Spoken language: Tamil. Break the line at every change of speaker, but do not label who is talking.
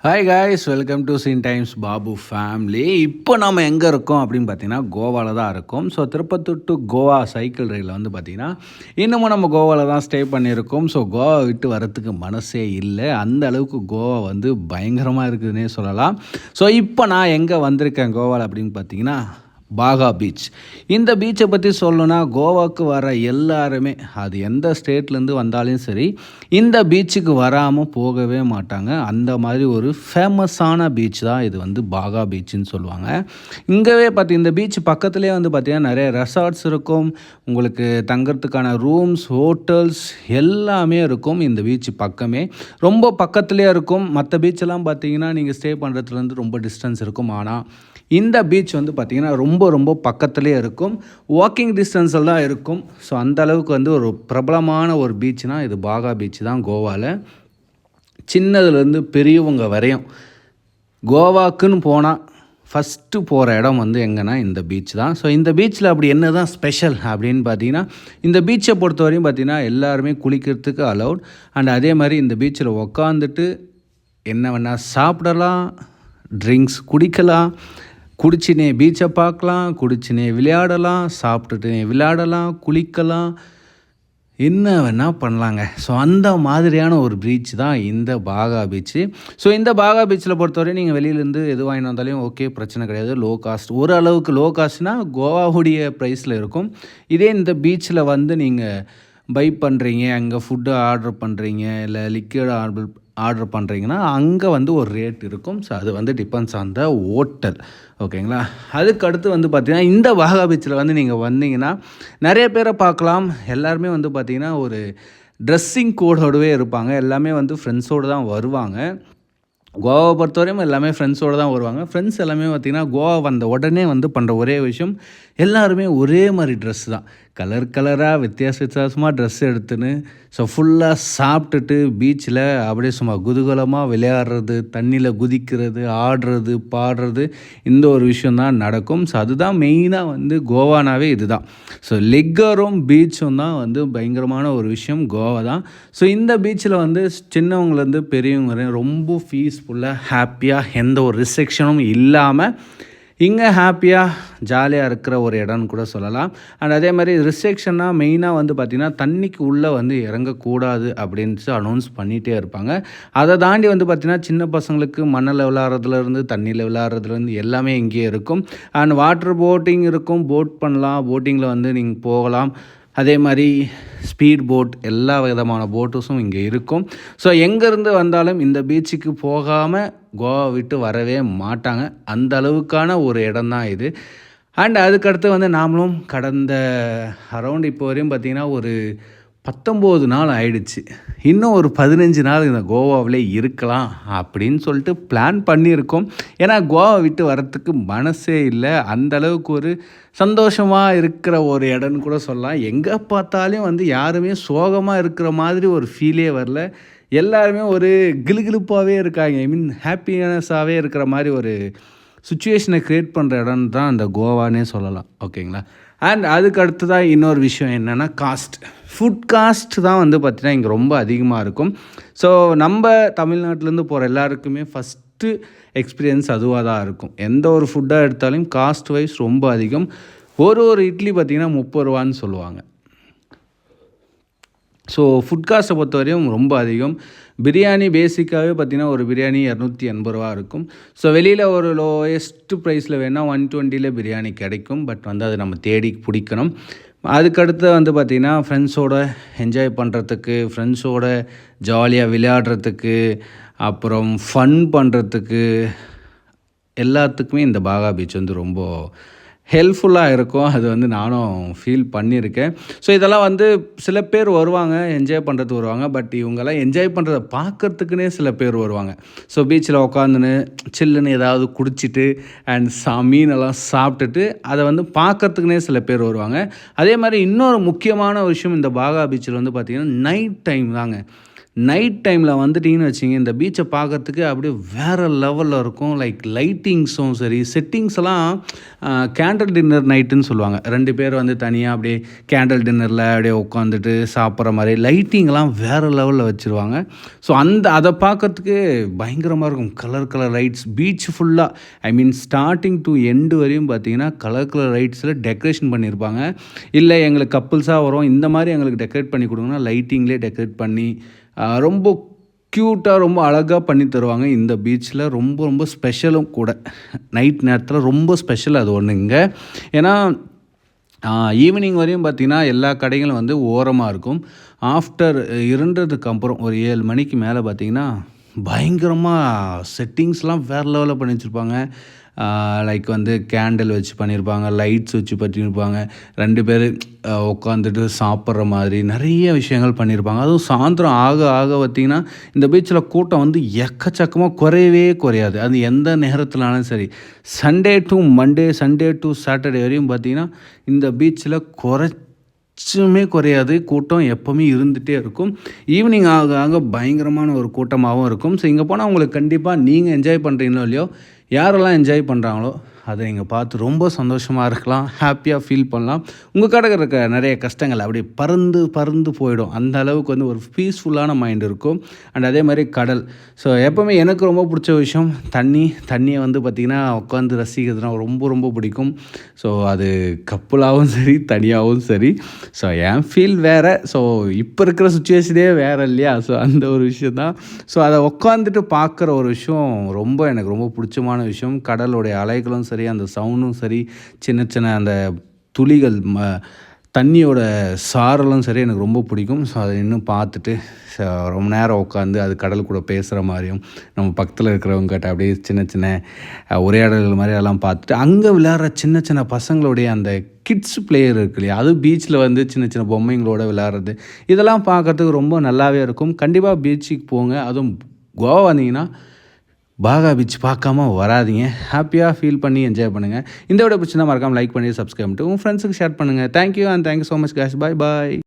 Hi guys, welcome to seen times Babu family. இப்போ நம்ம எங்கே இருக்கோம் அப்படின்னு பார்த்தீங்கன்னா கோவாவில் தான் இருக்கோம். So Tirupattur to Goa cycle ரைடில் வந்து பார்த்திங்கன்னா இன்னமும் நம்ம கோவாவில் தான் ஸ்டே பண்ணியிருக்கோம். ஸோ கோவா விட்டு வரத்துக்கு மனசே இல்லை, அந்த அளவுக்கு கோவா வந்து பயங்கரமாக இருக்குதுன்னே சொல்லலாம். ஸோ இப்போ நான் எங்கே வந்திருக்கேன் கோவாவில் அப்படின்னு பார்த்தீங்கன்னா பாகா பீச். இந்த பீச்சை பற்றி சொல்லணுன்னா கோவாவுக்கு வர எல்லாருமே, அது எந்த ஸ்டேட்லேருந்து வந்தாலும் சரி, இந்த பீச்சுக்கு வராமல் போகவே மாட்டாங்க. அந்த மாதிரி ஒரு ஃபேமஸான பீச் தான் இது வந்து பாகா பீச்சுன்னு சொல்லுவாங்க. இங்கேவே இந்த பீச் பக்கத்துலேயே வந்து பார்த்திங்கன்னா நிறைய ரெசார்ட்ஸ் இருக்கும், உங்களுக்கு தங்கிறதுக்கான ரூம்ஸ், ஹோட்டல்ஸ் எல்லாமே இருக்கும். இந்த பீச் பக்கமே ரொம்ப பக்கத்துலேயே இருக்கும். மற்ற பீச்செல்லாம் பார்த்திங்கன்னா நீங்கள் ஸ்டே பண்ணுறதுலேருந்து ரொம்ப டிஸ்டன்ஸ் இருக்கும். ஆனால் இந்த பீச் வந்து பார்த்திங்கன்னா ரொம்ப பக்கத்துலேயே இருக்கும், வாக்கிங் டிஸ்டன்ஸில் தான் இருக்கும். ஸோ அந்த அளவுக்கு வந்து ஒரு பிரபலமான ஒரு பீச்னால் இது பாகா பீச் தான் கோவாவில். சின்னதுலேருந்து பெரியவங்க வரையும் கோவாக்குன்னு போனால் ஃபஸ்ட்டு போகிற இடம் வந்து எங்கன்னா இந்த பீச் தான். ஸோ இந்த பீச்சில் அப்படி என்ன தான் ஸ்பெஷல் அப்படின்னு பார்த்தீங்கன்னா, இந்த பீச்சை பொறுத்தவரையும் பார்த்திங்கன்னா எல்லாருமே குளிக்கிறதுக்கு அலவுட். அண்ட் அதே மாதிரி இந்த பீச்சில் உக்காந்துட்டு என்ன வேணால் சாப்பிடலாம், ட்ரிங்க்ஸ் குடிக்கலாம், குடிச்சினே பீச்சை பார்க்கலாம், குடிச்சினே விளையாடலாம், சாப்பிட்டுட்டே விளையாடலாம், குளிக்கலாம், என்ன வேணால் பண்ணலாங்க. ஸோ அந்த மாதிரியான ஒரு பீச் தான் இந்த பாகா பீச்சு. ஸோ இந்த பாகா பீச்சில் பொறுத்தவரை நீங்கள் வெளியிலேருந்து எது வாங்கிட்டு வந்தாலும் ஓகே, பிரச்சனை கிடையாது. லோ காஸ்ட், ஓரளவுக்கு லோ காஸ்ட்னால் கோவாவுடைய ப்ரைஸில் இருக்கும். இதே இந்த பீச்சில் வந்து நீங்கள் பை பண்ணுறீங்க, அங்கே ஃபுட்டு ஆர்டர் பண்ணுறீங்க, இல்லை லிக்விட் ஆர்டர் பண்ணுறீங்கன்னா அங்கே வந்து ஒரு ரேட் இருக்கும். ஸோ அது வந்து டிபெண்ட்ஸ் ஆன் த ஹோட்டல், ஓகேங்களா. அதுக்கு அடுத்து வந்து பார்த்திங்கன்னா இந்த பாகா பீச்சில் வந்து நீங்கள் வந்தீங்கன்னா நிறைய பேரை பார்க்கலாம். எல்லாருமே வந்து பார்த்திங்கன்னா ஒரு ட்ரெஸ்ஸிங் கோடோடவே இருப்பாங்க. எல்லாமே வந்து ஃப்ரெண்ட்ஸோடு தான் வருவாங்க. கோவாவை பொறுத்தவரையும் எல்லாமே ஃப்ரெண்ட்ஸோடு தான் வருவாங்க. ஃப்ரெண்ட்ஸ் எல்லாமே பார்த்திங்கன்னா கோவா வந்த உடனே வந்து பண்ணுற ஒரே விஷயம், எல்லாருமே ஒரே மாதிரி ட்ரெஸ் தான், கலராக வித்தியாசமாக ட்ரெஸ் எடுத்துன்னு ஸோ ஃபுல்லாக சாப்பிட்டுட்டு பீச்சில் அப்படியே சும்மா குதூகலமாக விளையாடுறது, தண்ணியில் குதிக்கிறது, ஆடுறது, பாடுறது, இந்த ஒரு விஷயந்தான் நடக்கும். ஸோ அதுதான் மெயினாக வந்து கோவானாவே இது தான். ஸோ லிக்கரும் பீச்சும் தான் வந்து பயங்கரமான ஒரு விஷயம் கோவா தான். ஸோ இந்த பீச்சில் வந்து சின்னவங்கலேருந்து பெரியவங்க வரையும் ரொம்ப பீஸ்ஃபுல்லாக ஹாப்பியாக எந்த ஒரு ரிஸ்ட்ரிக்ஷனும் இல்லாமல் இங்கே ஹாப்பியாக ஜாலியாக இருக்கிற ஒரு இடம்னு கூட சொல்லலாம். அண்ட் அதே மாதிரி ரிஸ்ட்ரிக்ஷனாக மெயினாக வந்து பார்த்திங்கன்னா தண்ணிக்கு உள்ளே வந்து இறங்கக்கூடாது அப்படின்ட்டு அனௌன்ஸ் பண்ணிகிட்டே இருப்பாங்க. அதை தாண்டி வந்து பார்த்திங்கன்னா சின்ன பசங்களுக்கு மண்ணில் விளையாடுறதுலேருந்து தண்ணியில் விளையாடுறதுலேருந்து எல்லாமே இங்கேயே இருக்கும். அண்ட் வாட்டர் போட்டிங் இருக்கும், போட் பண்ணலாம், போட்டிங்கில் வந்து நீங்கள் போகலாம். அதே மாதிரி ஸ்பீட் போட், எல்லா விதமான போட்டுஸும் இங்கே இருக்கும். ஸோ எங்கேருந்து வந்தாலும் இந்த பீச்சுக்கு போகாமல் கோவா விட்டு வரவே மாட்டாங்க. அந்த அளவுக்கான ஒரு இடம் தான் இது. அண்ட் அதுக்கடுத்து வந்து நாமளும் கடந்த அரௌண்ட் இப்போ வரையும் பார்த்திங்கன்னா ஒரு 19 நாள் ஆயிடுச்சு. இன்னும் ஒரு 15 நாள் இந்த கோவாவிலே இருக்கலாம் அப்படின்னு சொல்லிட்டு பிளான் பண்ணியிருக்கோம். ஏன்னா கோவா விட்டு வரத்துக்கு மனசே இல்லை, அந்தளவுக்கு ஒரு சந்தோஷமாக இருக்கிற ஒரு இடம்னு கூட சொல்லலாம். எங்கே பார்த்தாலும் வந்து யாருமே சோகமாக இருக்கிற மாதிரி ஒரு ஃபீலே வரல, எல்லாருமே ஒரு கிளுகிளுப்பாகவே இருக்காங்க. ஐ மீன் ஹாப்பினஸாகவே இருக்கிற மாதிரி ஒரு சுச்சுவேஷனை க்ரியேட் பண்ணுற இடம் தான் அந்த கோவானே சொல்லலாம், ஓகேங்களா. அண்ட் அதுக்கு அடுத்து தான் இன்னொரு விஷயம் என்னென்னா காஸ்ட். ஃபுட் காஸ்ட் தான் வந்து பார்த்திங்கன்னா இங்கே ரொம்ப அதிகமாக இருக்கும். ஸோ நம்ம தமிழ்நாட்டிலேருந்து போகிற எல்லாருக்குமே ஃபஸ்ட்டு எக்ஸ்பீரியன்ஸ் அதுவாக தான் இருக்கும். எந்த ஒரு ஃபுட்டாக எடுத்தாலும் காஸ்ட் வைஸ் ரொம்ப அதிகம். ஒரு இட்லி பார்த்திங்கன்னா 30 ரூபான்னு சொல்லுவாங்க. ஸோ ஃபுட் காஸ்ட்டை பொறுத்தவரையும் ரொம்ப அதிகம். பிரியாணி பேசிக்காகவே பார்த்திங்கன்னா ஒரு பிரியாணி 280 ரூபா இருக்கும். ஸோ வெளியில் ஒரு லோயஸ்ட்டு ப்ரைஸில் வேணால் 120 பிரியாணி கிடைக்கும். பட் வந்து அது நம்ம தேடி பிடிக்கணும். அதுக்கடுத்து வந்து பார்த்திங்கன்னா ஃப்ரெண்ட்ஸோடு என்ஜாய் பண்ணுறதுக்கு, ஃப்ரெண்ட்ஸோட ஜாலியாக விளையாடுறதுக்கு, அப்புறம் ஃபன் பண்ணுறதுக்கு எல்லாத்துக்குமே இந்த பாகா பீச் வந்து ரொம்ப ஹெல்ப்ஃபுல்லாக இருக்கும். அது வந்து நானும் ஃபீல் பண்ணியிருக்கேன். ஸோ இதெல்லாம் வந்து சில பேர் வருவாங்க, என்ஜாய் பண்ணுறதுக்கு வருவாங்க. பட் இவங்கெல்லாம் என்ஜாய் பண்ணுறத பார்க்குறதுக்குனே சில பேர் வருவாங்க. ஸோ பீச்சில் உட்காந்துன்னு சில்லுன்னு ஏதாவது குடிச்சிட்டு அண்ட் மீனெல்லாம் சாப்பிட்டுட்டு அதை வந்து பார்க்குறதுக்குனே சில பேர் வருவாங்க. அதே மாதிரி இன்னொரு முக்கியமான விஷயம் இந்த பாகா பீச்சில் வந்து பார்த்திங்கன்னா நைட் டைம் தாங்க. நைட் டைமில் வந்துட்டிங்கன்னு வச்சிங்க, இந்த பீச்சை பார்க்கறதுக்கு அப்படியே வேறு லெவலில் இருக்கும். லைக் லைட்டிங்ஸும் சரி, செட்டிங்ஸ்லாம் கேண்டில் டின்னர் நைட்டுன்னு சொல்லுவாங்க. 2 பேர் வந்து தனியாக அப்படியே கேண்டில் டின்னரில் அப்படியே உட்காந்துட்டு சாப்பிட்ற மாதிரி லைட்டிங்லாம் வேறு லெவலில் வச்சுருவாங்க. ஸோ அதை பார்க்கறதுக்கு பயங்கரமாக இருக்கும். கலர் கலர் லைட்ஸ் பீச் ஃபுல்லாக, ஐ மீன் ஸ்டார்டிங் டு எண்டு வரையும் பார்த்தீங்கன்னா கலர் கலர் லைட்ஸில் டெக்கரேஷன் பண்ணியிருப்பாங்க. இல்லை எங்களுக்கு கப்புள்ஸாக வரும், இந்த மாதிரி எங்களுக்கு டெக்கரேட் பண்ணி கொடுங்கன்னா லைட்டிங்லேயே டெக்கரேட் பண்ணி ரொம்ப க்யூட்டாக ரொம்ப அழகாக பண்ணி தருவாங்க. இந்த பீச்சில் ரொம்ப ரொம்ப ஸ்பெஷலும் கூட. நைட் நேரத்தில் ரொம்ப ஸ்பெஷல் அது ஒன்றுங்க. ஏன்னா ஈவினிங் வரையும் பார்த்திங்கன்னா எல்லா கடைகளும் வந்து ஓரமாக இருக்கும். ஆஃப்டர் இருண்டதுக்கு அப்புறம் ஒரு 7 மணிக்கு மேலே பார்த்திங்கன்னா பயங்கரமாக செட்டிங்ஸ்லாம் வேறு லெவலில் பண்ணி வச்சுருப்பாங்க. லைக் வந்து கேண்டில் வச்சு பண்ணியிருப்பாங்க, லைட்ஸ் வச்சு பண்ணியிருப்பாங்க, 2 பேர் உட்காந்துட்டு சாப்பிட்ற மாதிரி நிறைய விஷயங்கள் பண்ணியிருப்பாங்க. அதுவும் சாயந்தரம் ஆக ஆக பார்த்திங்கன்னா இந்த பீச்சில் கூட்டம் வந்து எக்கச்சக்கமாக குறையவே குறையாது. அது எந்த நேரத்திலாலும் சரி, Sunday to Monday, Sunday to Saturday வரையும் பார்த்திங்கன்னா இந்த பீச்சில் குறைச்சுமே குறையாது. கூட்டம் எப்போவுமே இருந்துகிட்டே இருக்கும். ஈவினிங் ஆக ஆக பயங்கரமான ஒரு கூட்டமாகவும் இருக்கும். ஸோ இங்கே போனால் உங்களுக்கு கண்டிப்பாக நீங்கள் என்ஜாய் பண்ணுறீங்களோ இல்லையோ, யாரெல்லாம் என்ஜாய் பண்ணுறாங்களோ அதை நீங்கள் பார்த்து ரொம்ப சந்தோஷமாக இருக்கலாம், ஹாப்பியாக ஃபீல் பண்ணலாம். உங்கள் கடை இருக்க நிறைய கஷ்டங்கள் அப்படியே பறந்து பறந்து போயிடும். அந்த அளவுக்கு வந்து ஒரு பீஸ்ஃபுல்லான மைண்ட் இருக்கும். அண்ட் அதே மாதிரி கடல். ஸோ எப்போவுமே எனக்கு ரொம்ப பிடிச்ச விஷயம் தண்ணியை வந்து பார்த்திங்கன்னா உட்காந்து ரசிக்கிறதுனா ரொம்ப ரொம்ப பிடிக்கும். ஸோ அது கப்புலாகவும் சரி, தனியாகவும் சரி. ஸோ என் ஃபீல் வேறு. ஸோ இப்போ இருக்கிற சுச்சுவேஷனே வேறு இல்லையா? ஸோ அந்த ஒரு விஷயம் தான். ஸோ அதை உட்காந்துட்டு பார்க்குற ஒரு விஷயம் எனக்கு ரொம்ப பிடிச்சமான விஷயம். கடலுடைய அலைகளும் சரி, அந்த சவுண்டும் சரி, சின்ன சின்ன அந்த துளிகள் தண்ணியோட சாரலும் சரி எனக்கு ரொம்ப பிடிக்கும். ஸோ அதை இன்னும் பார்த்துட்டு ரொம்ப நேரம் உட்காந்து அது கடல் கூட பேசுகிற மாதிரியும், நம்ம பக்கத்தில் இருக்கிறவங்ககிட்ட அப்படியே சின்ன சின்ன உரையாடல்கள் மாதிரி எல்லாம் பார்த்துட்டு, அங்கே விளையாடுற சின்ன சின்ன பசங்களுடைய அந்த கிட்ஸ் பிளேயர் இருக்கு இல்லையா, அது பீச்சில் வந்து சின்ன சின்ன பொம்மைங்களோட விளையாடுறது, இதெல்லாம் பார்க்குறதுக்கு ரொம்ப நல்லாவே இருக்கும். கண்டிப்பாக பீச்சுக்கு போங்க. அதுவும் கோவா வந்தீங்கன்னா பாகா பீச் பார்க்காம வராதிங்க. ஹாப்பியாக ஃபீல் பண்ணி என்ஜாய் பண்ணுங்கள். இந்த வீடியோ பிடிச்சிருந்தா மறக்காமல் லைக் பண்ணி சப்ஸ்கிரைப் பண்ணிட்டு உங்கள் ஃப்ரெண்ட்ஸுக்கு ஷேர் பண்ணுங்கள். Thank you and thank you so much guys. Bye bye.